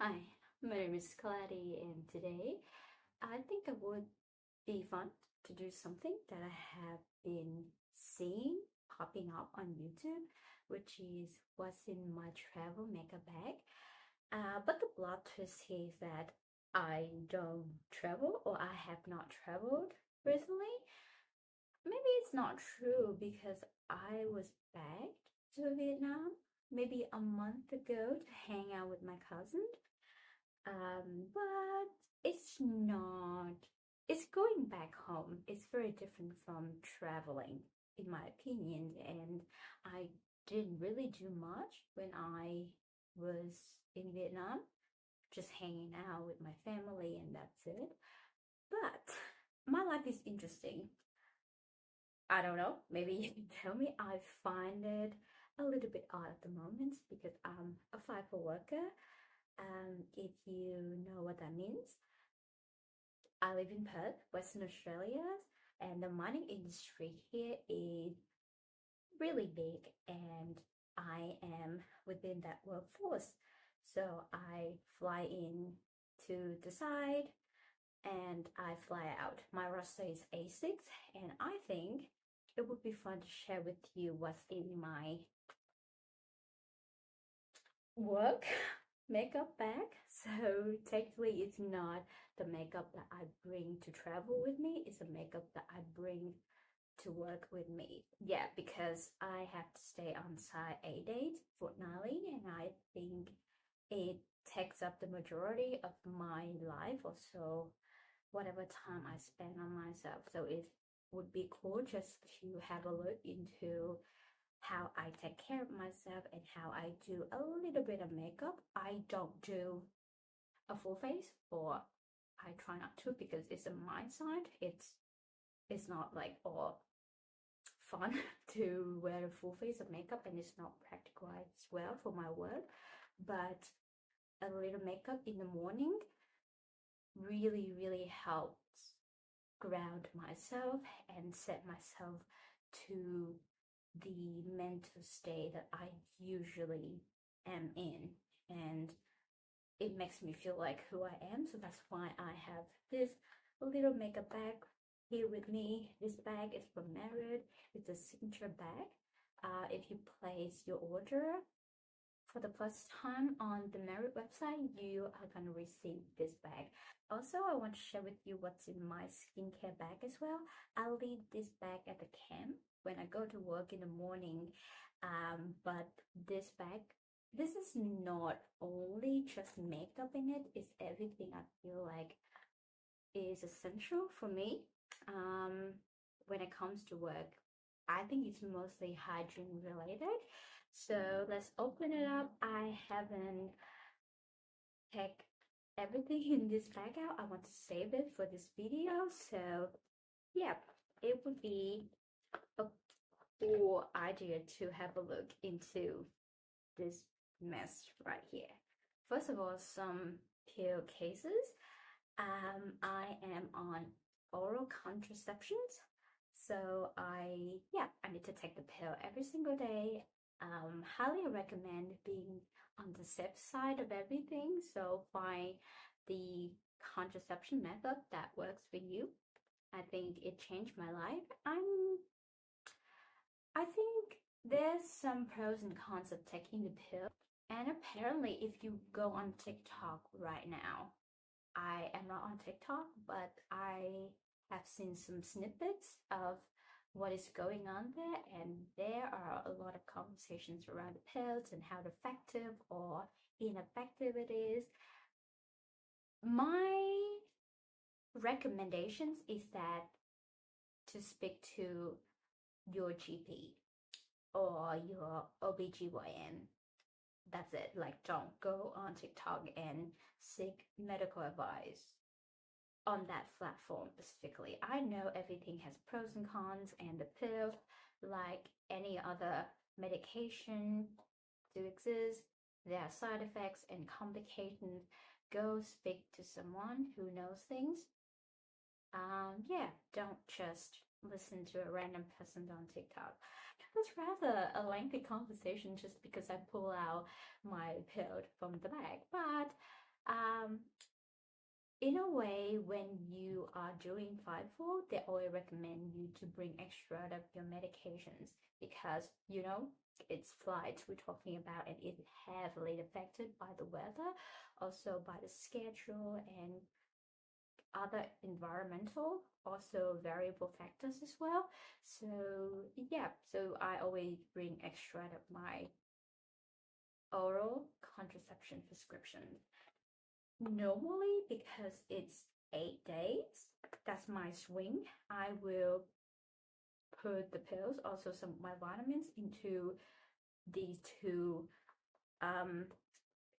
Hi, my name is Claddy, and today I think it would be fun to do something that I have been seeing popping up on YouTube, which is what's in my travel makeup bag. But the plot twist here is that I don't travel, or I have not traveled recently. Maybe it's not true because I was back to Vietnam maybe a month ago to hang out with my cousin. But it's not, it's going back home. It's very different from traveling, in my opinion. And I didn't really do much when I was in Vietnam, just hanging out with my family, and that's it. But my life is interesting. I don't know, maybe you can tell me. I find it a little bit odd at the moment because I'm a FIFO worker. If you know what that means, I live in Perth, Western Australia, and the mining industry here is really big, and I am within that workforce. So I fly in to decide and I fly out. My roster is A6, and I think it would be fun to share with you what's in my work makeup bag. So technically it's not the makeup that I bring to travel with me, it's a makeup that I bring to work with me. Yeah, because I have to stay on site 8 days fortnightly, and I think it takes up the majority of my life, or so whatever time I spend on myself. So it would be cool just to have a look into how I take care of myself and how I do a little bit of makeup. I don't do a full face, or I try not to, because it's a my side. It's not like all fun to wear a full face of makeup, and it's not practical as well for my work. But a little makeup in the morning really helps ground myself and set myself to the mental state that I usually am in, and it makes me feel like who I am. So that's why I have this little makeup bag here with me. This bag is from Merit. It's a signature bag. If you place your order for the first time on the Merit website, you are going to receive this bag. Also, I want to share with you what's in my skincare bag as well. I'll leave this bag at the camp when I go to work in the morning. But this bag, this is not only just makeup in it, it's everything I feel like is essential for me when it comes to work. I think it's mostly hygiene related. So let's open it up. I haven't take everything in this bag out. I want to save it for this video. So yeah, it would be a cool idea to have a look into this mess right here. First of all, some pill cases. I am on oral contraceptions, so I need to take the pill every single day. Highly recommend being on the safe side of everything, so find the contraception method that works for you. I think it changed my life. I think there's some pros and cons of taking the pill, and apparently if you go on TikTok right now, I am not on TikTok, but I have seen some snippets of what is going on there, and there are a lot of conversations around the pills and how effective or ineffective it is. My recommendations is that to speak to your GP or your OBGYN. That's it. Like, don't go on TikTok and seek medical advice on that platform specifically. I know everything has pros and cons, and the pill, like any other medication, do exist. There are side effects and complications. Go speak to someone who knows things. Yeah, don't just listen to a random person on TikTok. That's rather a lengthy conversation just because I pull out my pill from the bag. But when you are doing FIFO, they always recommend you to bring extra of your medications because, you know, it's flights we're talking about and it's heavily affected by the weather, also by the schedule and other environmental also variable factors as well. So yeah, so I always bring extra of my oral contraception prescription. Normally, because it's 8 days, that's my swing, I will put the pills, also some of my vitamins, into these two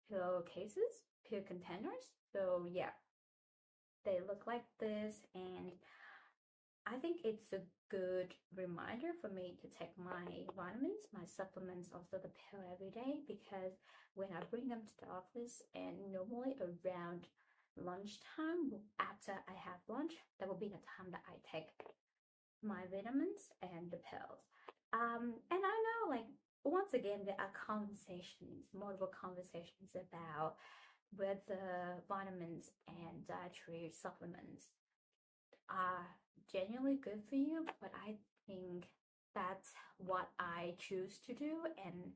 pill cases, pill containers. So yeah, they look like this, and I think it's a good reminder for me to take my vitamins, my supplements, also the pill every day, because when I bring them to the office and normally around lunchtime, after I have lunch, that will be the time that I take my vitamins and the pills. And I know, like, once again, there are conversations, multiple conversations about whether vitamins and dietary supplements are genuinely good for you, but I think that's what I choose to do, and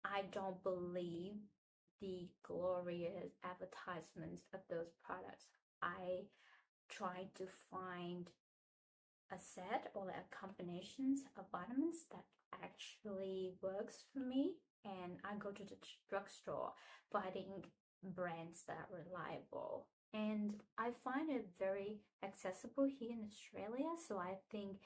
I don't believe the glorious advertisements of those products. I try to find a set or like combinations of vitamins that actually works for me, and I go to the drugstore finding brands that are reliable, and I find it very accessible here in Australia. So I think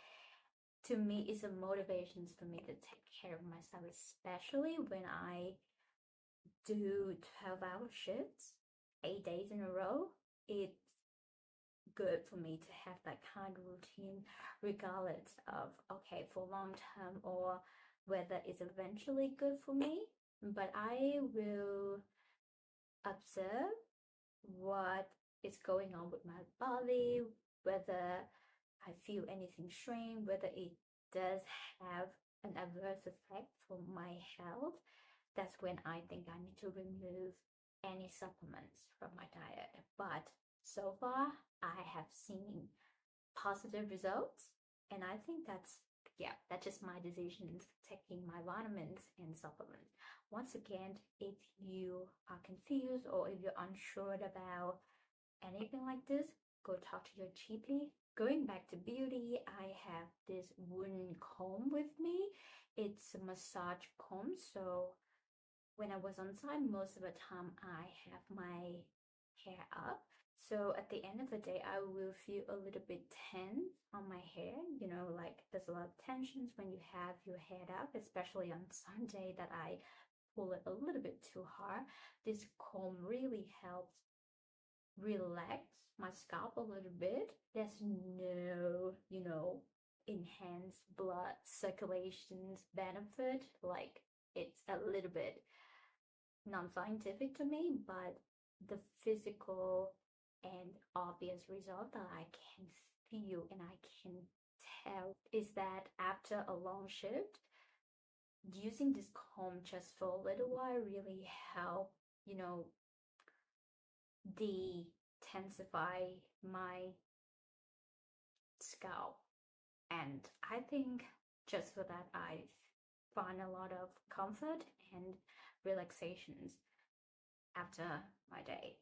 to me it's a motivation for me to take care of myself, especially when I do 12-hour shifts 8 days in a row. It's good for me to have that kind of routine, regardless of okay for long term or whether it's eventually good for me. But I will observe what is going on with my body, whether I feel anything strange, whether it does have an adverse effect for my health. That's when I think I need to remove any supplements from my diet. But so far, I have seen positive results, and I think that's just my decisions taking my vitamins and supplements. Once again, if you are confused or if you're unsure about anything like this, go talk to your GP. Going back to beauty, I have this wooden comb with me. It's a massage comb, so when I was on site, most of the time I have my hair up. So at the end of the day, I will feel a little bit tense on my hair. You know, like there's a lot of tensions when you have your hair up, especially on Sunday that I pull it a little bit too hard. This comb really helps relax my scalp a little bit. There's no, enhanced blood circulations benefit. Like it's a little bit non-scientific to me, but the physical and obvious result that I can feel and I can tell is that after a long shift, using this comb just for a little while really help, de-tensify my scalp. And I think just for that, I find a lot of comfort and relaxations after my day.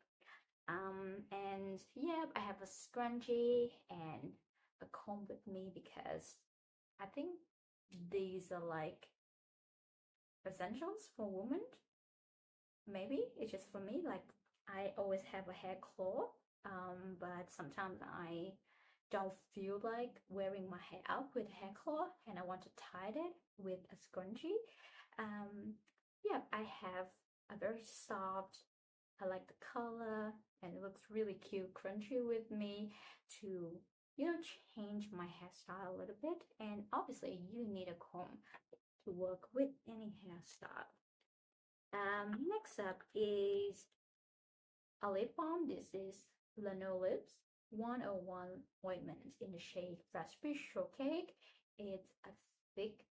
And yeah, I have a scrunchie and a comb with me because I think these are like essentials for women. Maybe it's just for me, like I always have a hair claw, but sometimes I don't feel like wearing my hair up with hair claw and I want to tie it with a scrunchie. Yeah, I have a very soft, I like the color, and it looks really cute, crunchy with me to, change my hairstyle a little bit. And obviously you need a comb to work with any hairstyle. Next up is a lip balm. This is Lanolips 101 ointment in the shade Raspberry Shortcake. It's a thick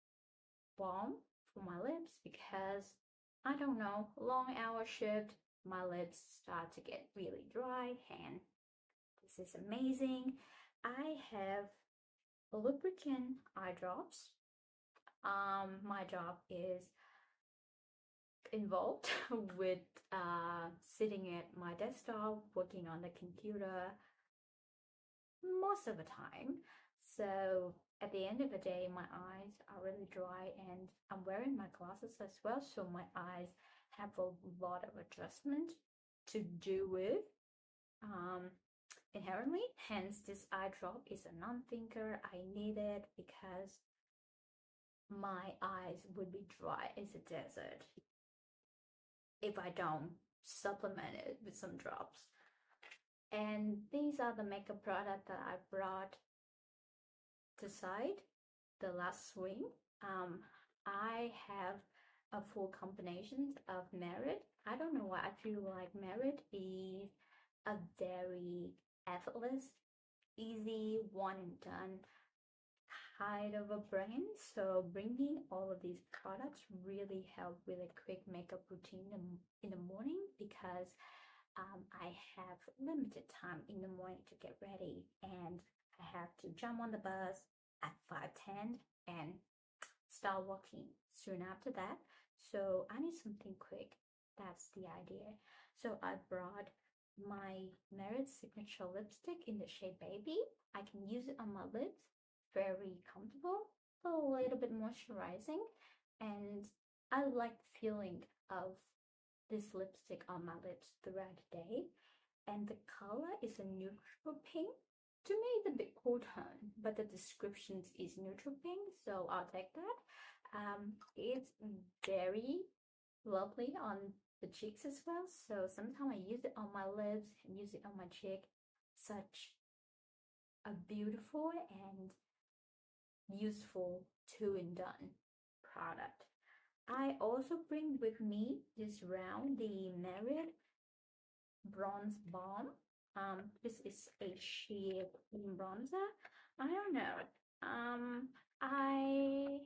balm for my lips because I don't know, long hour shift, my lips start to get really dry and This is amazing. I have lubricant eye drops. My job is involved with sitting at my desktop, working on the computer most of the time. So at the end of the day, my eyes are really dry and I'm wearing my glasses as well. So my eyes have a lot of adjustment to do with inherently. Hence, this eye drop is a non-thinker. I need it because my eyes would be dry as a desert if I don't supplement it with some drops. And these are the makeup products that I brought to side the last swing. I have a full combination of Merit. I don't know why I feel like Merit is a very effortless, easy, one and done kind of a brand. So bringing all of these products really help with a quick makeup routine in the morning because I have limited time in the morning to get ready and I have to jump on the bus at 5:10 and start walking soon after that. So I need something quick. That's the idea. So I brought my Merit signature lipstick in the shade Baby. I can use it on my lips. Very comfortable, a little bit moisturizing, and I like the feeling of this lipstick on my lips throughout the day. And the color is a neutral pink. To me, it's a bit cool tone, but the descriptions is neutral pink, so I'll take that. It's very lovely on the cheeks as well. So sometimes I use it on my lips and use it on my cheek. Such a beautiful and useful two-in-done product. I also bring with me this round the Merit Bronze Balm. This is a sheer cream bronzer. I don't know. I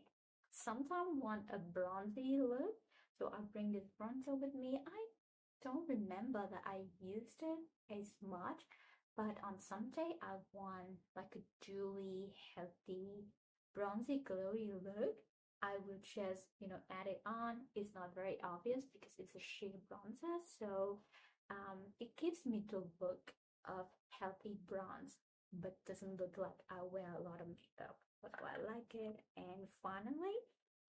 sometimes want a bronzy look, so I bring this bronzer with me. I don't remember that I used it as much, but on some day I want like a dewy, healthy, bronzy, glowy look. I will just, add it on. It's not very obvious because it's a sheer bronzer, so it gives me the look of healthy bronze, but doesn't look like I wear a lot of makeup. But I like it. And finally,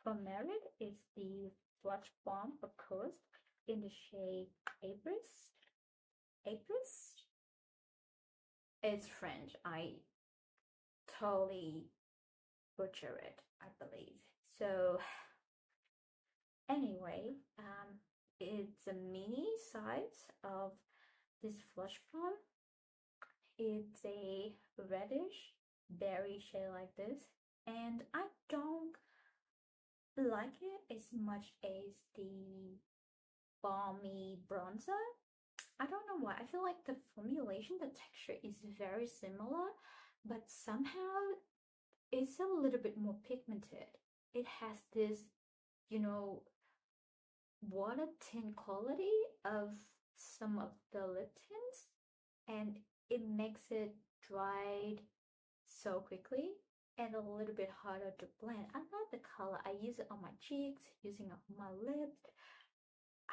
for Merit, it's the Blush Balm, of course, in the shade Apres. Apres? It's French. I totally butcher it, I believe. So anyway, it's a mini size of this Blush Balm. It's a reddish berry shade like this, and I don't like it as much as the balmy bronzer. I don't know why. I feel like the formulation, the texture is very similar, but somehow it's a little bit more pigmented. It has this, water tint quality of some of the lip tints, and it makes it dried so quickly and a little bit harder to blend. I love the color. I use it on my cheeks, using it on my lips.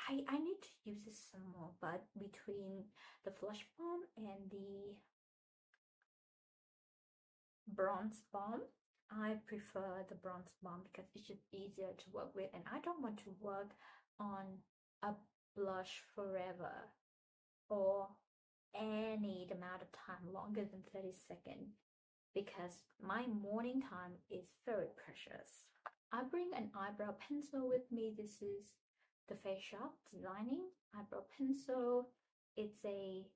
I need to use this some more, but between the Blush Balm and the Bronze Balm, I prefer the Bronze Balm because it's just easier to work with, and I don't want to work on a blush forever or any amount of time longer than 30 seconds because my morning time is very precious. I bring an eyebrow pencil with me. This is the Face Shop Designing eyebrow pencil. It's a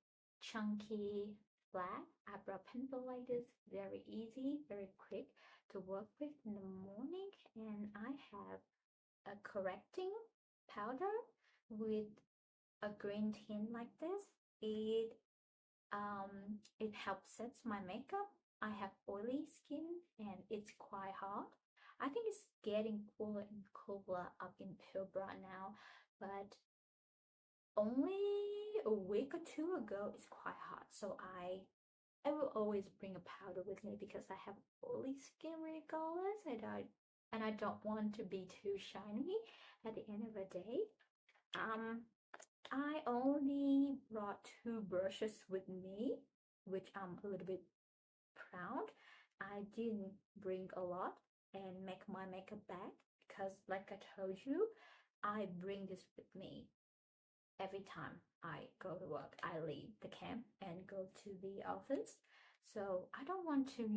chunky flat eyebrow pencil like this, very easy, very quick to work with in the morning. And I have a correcting powder with a green tint like this. It helps set my makeup. I have oily skin and it's quite hot. I think it's getting cooler and cooler up in Pilbara now, but only a week or two ago it's quite hot. So I I will always bring a powder with me because I have oily skin regardless, and I don't want to be too shiny at the end of the day. I only brought 2 brushes with me, which I'm a little bit proud. I didn't bring a lot and make my makeup bag because, like I told you, I bring this with me every time I go to work. I leave the camp and go to the office. So I don't want to,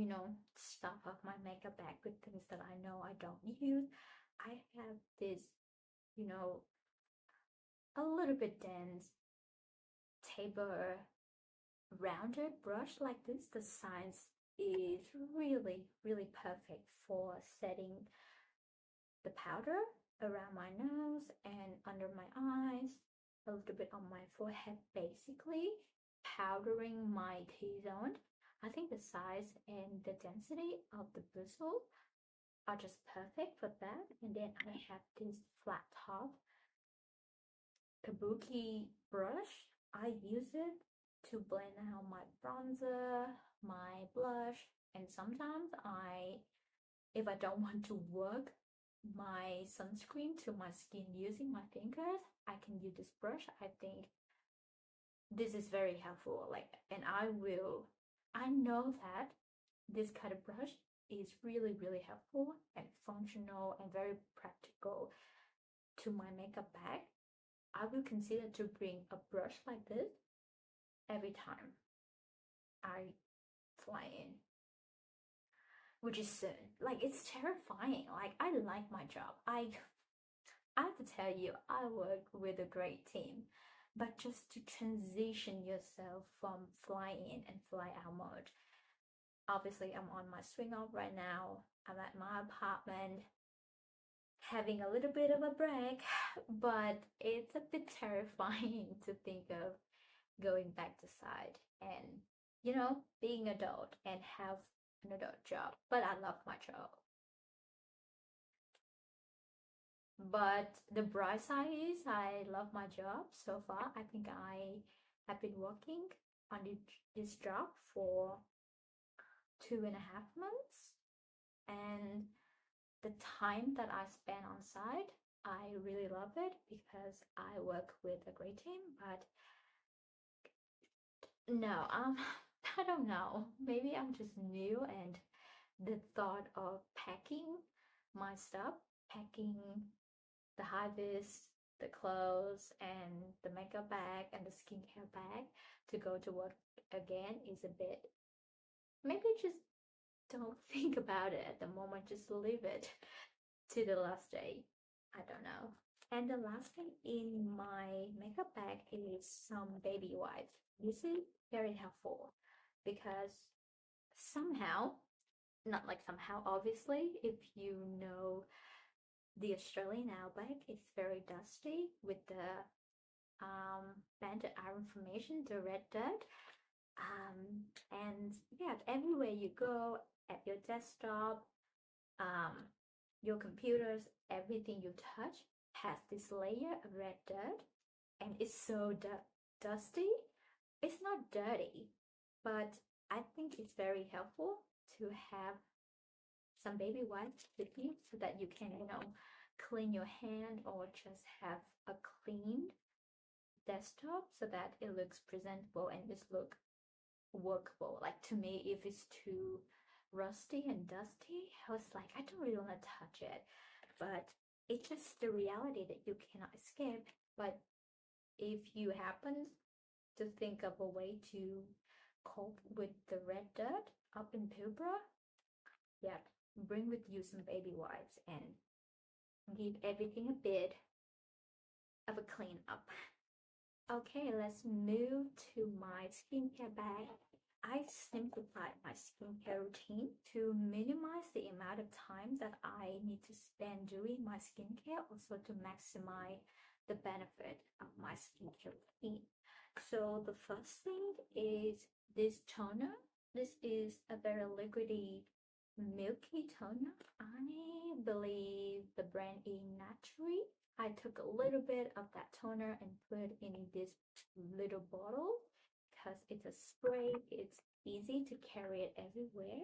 stuff up my makeup bag with things that I know I don't use. I have this, a little bit dense taper rounded brush like this. The size is really, really perfect for setting the powder around my nose and under my eyes, a little bit on my forehead, basically powdering my T-zone. I think the size and the density of the bristle are just perfect for that. And then I have this flat top kabuki brush. I use it to blend out my bronzer, my blush, and sometimes if I don't want to work my sunscreen to my skin using my fingers, I can use this brush. I think this is very helpful. And I know that this kind of brush is really, really helpful and functional and very practical to my makeup bag. I will consider to bring a brush like this every time I fly in, which is soon. It's terrifying. I like my job. I have to tell you, I work with a great team, but just to transition yourself from fly in and fly out mode. Obviously, I'm on my swing off right now. I'm at my apartment having a little bit of a break, but it's a bit terrifying to think of going back to side and, being adult and have an adult job. But I love my job. But the bright side is I love my job so far. I think I have been working on this job for 2.5 months, and the time that I spend on site, I really love it because I work with a great team. But no, I don't know. Maybe I'm just new, and the thought of packing my stuff, packing the high vis, the clothes, and the makeup bag and the skincare bag to go to work again is a bit. Maybe just don't think about it at the moment. Just leave it to the last day. I don't know. And the last thing in my makeup bag is some baby wipes. This is very helpful because somehow, not like somehow, obviously, if you know the Australian outback, it's very dusty with the banded iron formation, the red dirt. And yeah, everywhere you go, at your desktop, your computers, everything you touch has this layer of red dirt, and it's so dusty. It's not dirty, but I think it's very helpful to have some baby wipes with you so that you can, clean your hand or just have a clean desktop so that it looks presentable and just look workable. Like, to me, if it's too rusty and dusty, I was like, I don't really want to touch it. But it's just the reality that you cannot escape. But if you happen to think of a way to cope with the red dirt up in Pilbara, yeah, bring with you some baby wipes and give everything a bit of a clean up. Okay, let's move to my skincare bag. I simplified my skincare routine to minimize the amount of time that I need to spend doing my skincare, also to maximize the benefit of my skincare routine. So the first thing is this toner. This is a very liquidy, milky toner. I believe the brand is Naturie. I took a little bit of that toner and put in this little bottle because it's a spray. It's easy to carry it everywhere.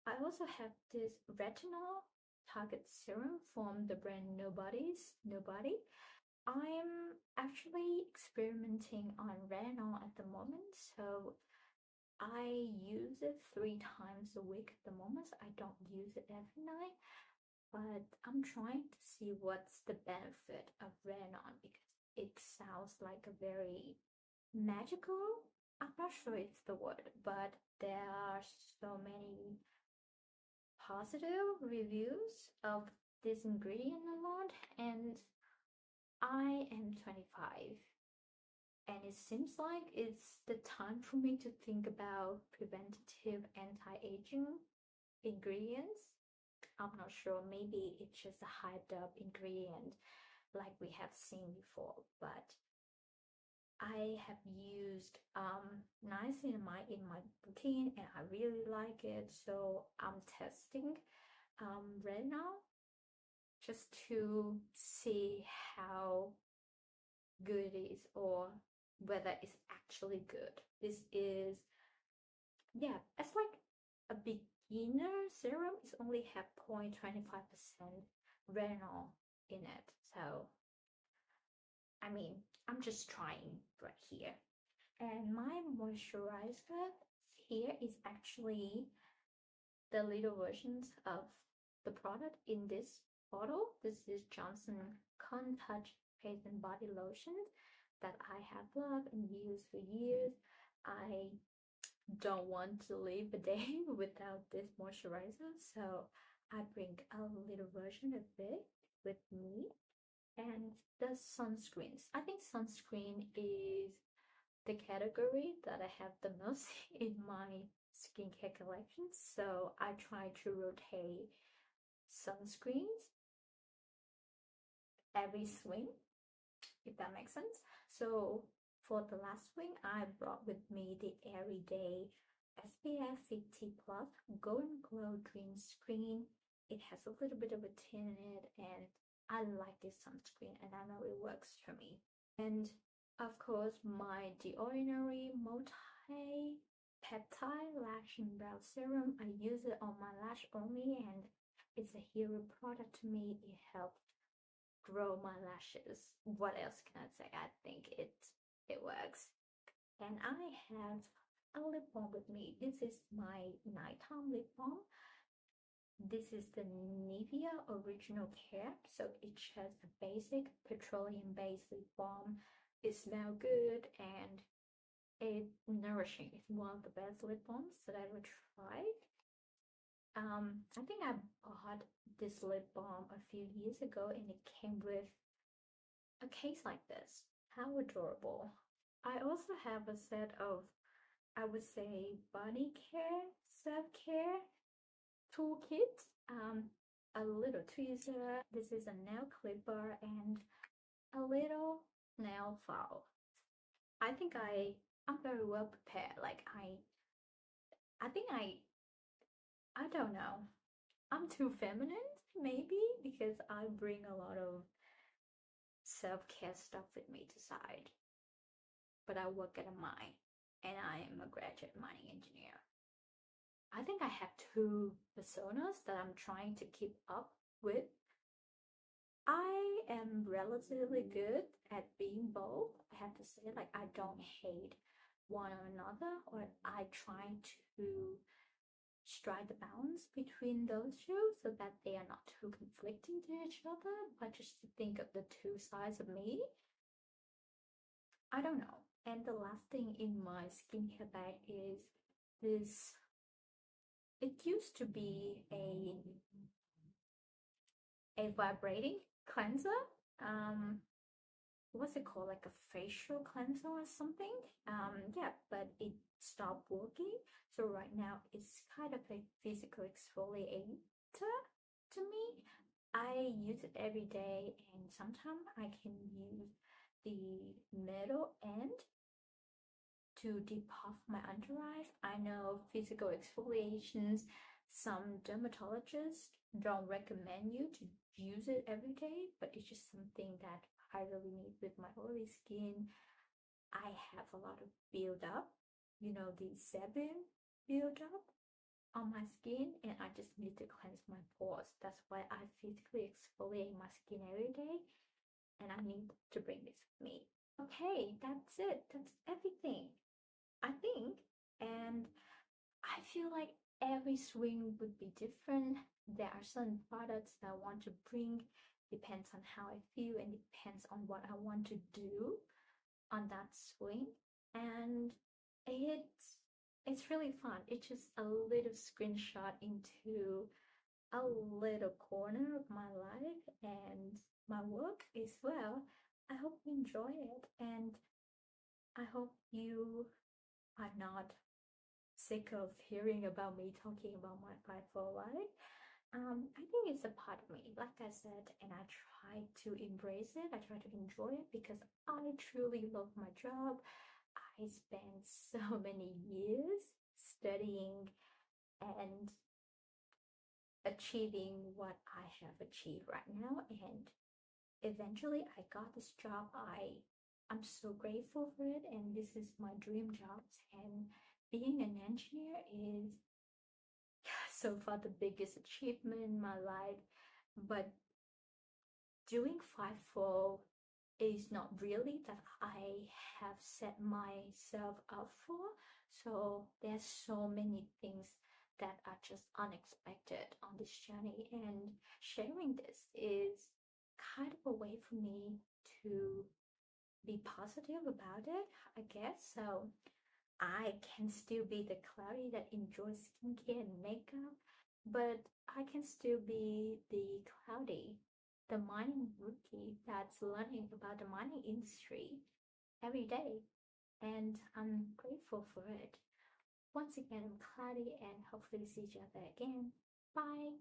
I also have this Retinol Target Serum from the brand Nobody. I'm actually experimenting on retinol at the moment, so I use it 3 times a week at the moment. I don't use it every night, but I'm trying to see what's the benefit of retinol because it sounds like a very magical. I'm not sure it's the word, but there are so many positive reviews of this ingredient a lot, and I am 25 and it seems like it's the time for me to think about preventative anti-aging ingredients. I'm not sure, maybe it's just a hyped up ingredient like we have seen before, but I have used nice in my routine and I really like it, so I'm testing right now just to see how good it is or whether it's actually good. This is, yeah, it's like a beginner serum. It's only have 0.25% retinol in it, so I mean, I'm just trying right here. And my moisturizer here is actually the little versions of the product in this bottle. This is Johnson Cottontouch Face and Body Lotion that I have loved and used for years. I don't want to live a day without this moisturizer, so I bring a little version of it with me. And the sunscreens. I think sunscreen is the category that I have the most in my skincare collection, so I try to rotate sunscreens every swing, if that makes sense. So for the last swing, I brought with me the AIRYDAY SPF 50 plus Golden Glow Dreamscreen. It has a little bit of a tin in it, and I like this sunscreen and I know it works for me. And of course, my The Ordinary Multi-Peptide Lash and Brow Serum. I use it on my lash only and it's a hero product to me. It helps grow my lashes. What else can I say? I think it works. And I have a lip balm with me. This is my nighttime lip balm. This is the Nivea Original Care. So it has a basic petroleum-based lip balm. It smells good and it's nourishing. It's one of the best lip balms that I ever tried. I think I bought this lip balm a few years ago and it came with a case like this. How adorable. I also have a set of, I would say, body care, self-care toolkit. A little tweezer. This is a nail clipper and a little nail file. I think I'm very well prepared. Like I think I don't know. I'm too feminine maybe because I bring a lot of self-care stuff with me to side. But I work at a mine and I am a graduate mining engineer. I think I have 2 personas that I'm trying to keep up with. I am relatively good at being both. I have to say, like, I don't hate one or another, or I try to strike the balance between those two so that they are not too conflicting to each other, but just to think of the 2 sides of me. I don't know. And the last thing in my skincare bag is this. It used to be a vibrating cleanser. What's it called? Like a facial cleanser or something. Yeah, but it stopped working. So right now it's kind of a physical exfoliator to me. I use it every day and sometimes I can use the middle end to depuff my under eyes. I know physical exfoliations, some dermatologists don't recommend you to use it every day, but it's just something that I really need with my oily skin. I have a lot of build up, you know, the sebum build up on my skin, and I just need to cleanse my pores. That's why I physically exfoliate my skin every day, and I need to bring this with me. Okay, that's it. That's everything, I think. And I feel like every swing would be different. There are some products that I want to bring, depends on how I feel and depends on what I want to do on that swing. And it's really fun. It's just a little screenshot into a little corner of my life and my work as well. I hope you enjoy it, and I hope you are not sick of hearing about me talking about my bipolar life. I think it's a part of me, like I said, and I try to embrace it. I try to enjoy it because I truly love my job. I spent so many years studying and achieving what I have achieved right now, and eventually I got this job. I'm so grateful for it, and this is my dream job. And being an engineer is so far the biggest achievement in my life. But doing FIFO is not really that I have set myself up for. So there's so many things that are just unexpected on this journey, and sharing this is kind of a way for me to be positive about it, I guess. So I can still be the cloudy that enjoys skincare and makeup, but I can still be the cloudy, the mining rookie that's learning about the mining industry every day. And I'm grateful for it. Once again, I'm Cloudy, and hopefully see each other again. Bye.